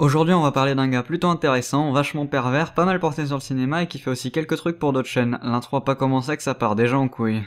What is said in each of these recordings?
Aujourd'hui on va parler d'un gars plutôt intéressant, vachement pervers, pas mal porté sur le cinéma et qui fait aussi quelques trucs pour d'autres chaînes. L'intro a pas commencé que ça part déjà en couille.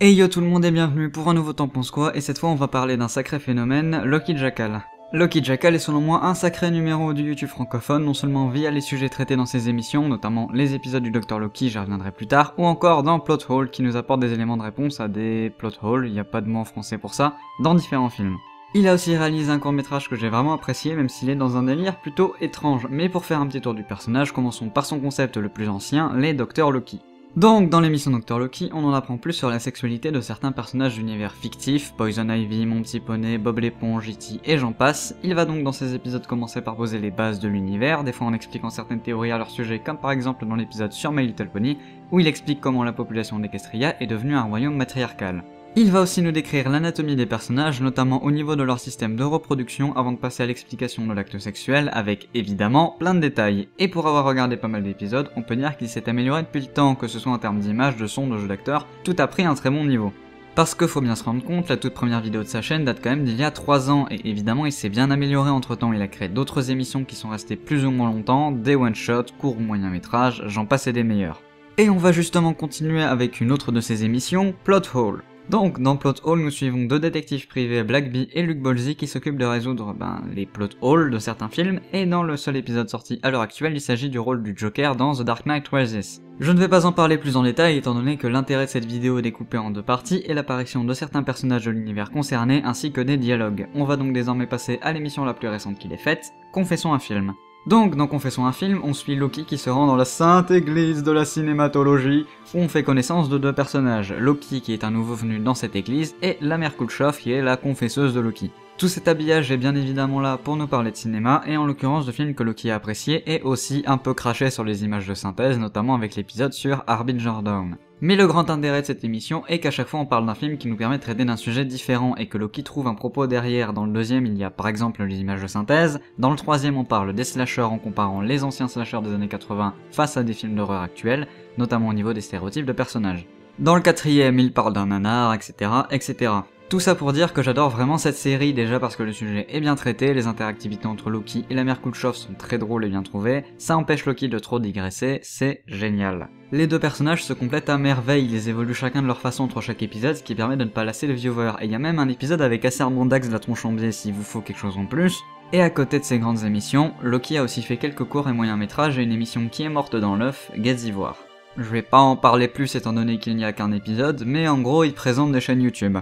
Hey yo tout le monde et bienvenue pour un nouveau T'en penses quoi, et cette fois on va parler d'un sacré phénomène, Loki Jackal. Loki Jackal est selon moi un sacré numéro du YouTube francophone, non seulement via les sujets traités dans ses émissions, notamment les épisodes du Dr Loki, j'y reviendrai plus tard, ou encore dans Plot Hole qui nous apporte des éléments de réponse à des plot holes, il n'y a pas de mot en français pour ça, dans différents films. Il a aussi réalisé un court-métrage que j'ai vraiment apprécié, même s'il est dans un délire plutôt étrange, mais pour faire un petit tour du personnage, commençons par son concept le plus ancien, les Dr Loki. Donc, dans l'émission Dr Loki, on en apprend plus sur la sexualité de certains personnages d'univers fictifs, Poison Ivy, Mon Petit Poney, Bob l'éponge, E.T. et j'en passe. Il va donc dans ces épisodes commencer par poser les bases de l'univers, des fois en expliquant certaines théories à leur sujet, comme par exemple dans l'épisode sur My Little Pony, où il explique comment la population d'Equestria est devenue un royaume matriarcal. Il va aussi nous décrire l'anatomie des personnages, notamment au niveau de leur système de reproduction, avant de passer à l'explication de l'acte sexuel, avec évidemment plein de détails. Et pour avoir regardé pas mal d'épisodes, on peut dire qu'il s'est amélioré depuis le temps, que ce soit en termes d'image, de son, de jeu d'acteur, tout a pris un très bon niveau. Parce que faut bien se rendre compte, la toute première vidéo de sa chaîne date quand même d'il y a 3 ans, et évidemment il s'est bien amélioré entre temps, il a créé d'autres émissions qui sont restées plus ou moins longtemps, des one-shots, courts ou moyens métrages, j'en passe et des meilleurs. Et on va justement continuer avec une autre de ses émissions, Plot Hole. Donc, dans Plot Hole, nous suivons deux détectives privés, Black Bee et Luke Bolsey, qui s'occupent de résoudre les plot holes de certains films, et dans le seul épisode sorti à l'heure actuelle, il s'agit du rôle du Joker dans The Dark Knight Rises. Je ne vais pas en parler plus en détail, étant donné que l'intérêt de cette vidéo est découpé en deux parties, et l'apparition de certains personnages de l'univers concerné, ainsi que des dialogues. On va donc désormais passer à l'émission la plus récente qu'il ait faite, Confessons un film. Donc, dans Confessons un film, on suit Loki qui se rend dans la sainte église de la cinématologie, où on fait connaissance de deux personnages, Loki qui est un nouveau venu dans cette église, et la mère Kuleshov qui est la confesseuse de Loki. Tout cet habillage est bien évidemment là pour nous parler de cinéma, et en l'occurrence de films que Loki a appréciés, et aussi un peu craché sur les images de synthèse, notamment avec l'épisode sur Harbinger Dawn. Mais le grand intérêt de cette émission est qu'à chaque fois on parle d'un film qui nous permet de traiter d'un sujet différent et que Loki trouve un propos derrière. Dans le deuxième, il y a par exemple les images de synthèse, dans le troisième on parle des slashers en comparant les anciens slashers des années 80 face à des films d'horreur actuels, notamment au niveau des stéréotypes de personnages. Dans le quatrième, il parle d'un nanar, etc., etc. Tout ça pour dire que j'adore vraiment cette série, déjà parce que le sujet est bien traité, les interactivités entre Loki et la mère Kuleshov sont très drôles et bien trouvées, ça empêche Loki de trop digresser, c'est génial. Les deux personnages se complètent à merveille, ils évoluent chacun de leur façon entre chaque épisode, ce qui permet de ne pas lasser le viewer, et il y a même un épisode avec Acerban Dax de la tronche en biais s'il vous faut quelque chose en plus. Et à côté de ces grandes émissions, Loki a aussi fait quelques courts et moyens métrages et une émission qui est morte dans l'œuf, Get Ivoire. Je vais pas en parler plus étant donné qu'il n'y a qu'un épisode, mais en gros il présente des chaînes YouTube.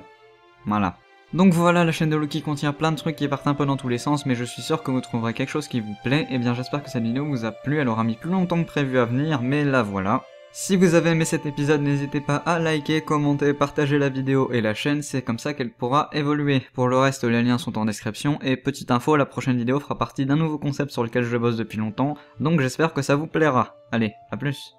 Voilà. Donc voilà, la chaîne de Loki contient plein de trucs qui partent un peu dans tous les sens, mais je suis sûr que vous trouverez quelque chose qui vous plaît, et bien j'espère que cette vidéo vous a plu, elle aura mis plus longtemps que prévu à venir, mais la voilà. Si vous avez aimé cet épisode, n'hésitez pas à liker, commenter, partager la vidéo et la chaîne, c'est comme ça qu'elle pourra évoluer. Pour le reste, les liens sont en description, et petite info, la prochaine vidéo fera partie d'un nouveau concept sur lequel je bosse depuis longtemps, donc j'espère que ça vous plaira. Allez, à plus.